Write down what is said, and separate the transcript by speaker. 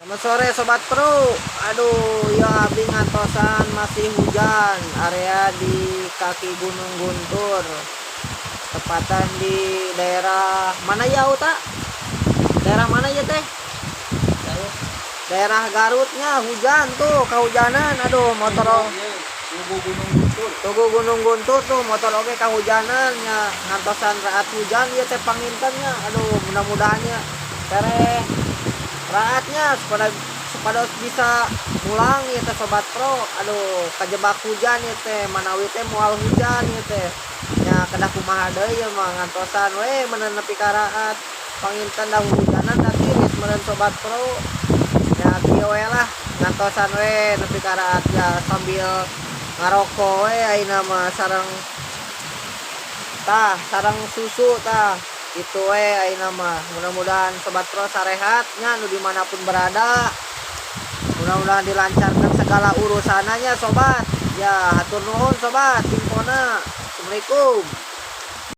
Speaker 1: Selamat sore Sobat Pro. Aduh, ya abi ngantosan masih hujan. Area di kaki Gunung Guntur. Tepatan di daerah mana ya, Uta? Daerah mana ya, Teh? Daerah Garutnya hujan tuh, kehujanan. Aduh, motor Tugu Gunung Guntur tuh motor oke kehujanan nya ngantosan raat hujan ya teh pangintennya. Aduh, mudah-mudahannya tereh raatnya supaya bisa pulang ya teh Sobat Pro. Aduh, kejebak hujan ya teh manawi teh moal hujan ya teh nya kedah kumaha deui ya mah ngantosan we meuneun nepi ka raat panginten dah hujanan da tiris meureun Sobat Pro ya kieu we lah ngantosan we nepi ka raat ya sambil ngarokok we ayeuna mah sareng susu tah itu we ayeuna mah. Mudah-mudahan Sobat Pro sarehatnya nu dimanapun berada, mudah-mudahan dilancarkan segala urusannya sobat ya. Hatur nuhun sobat infona. Assalamualaikum.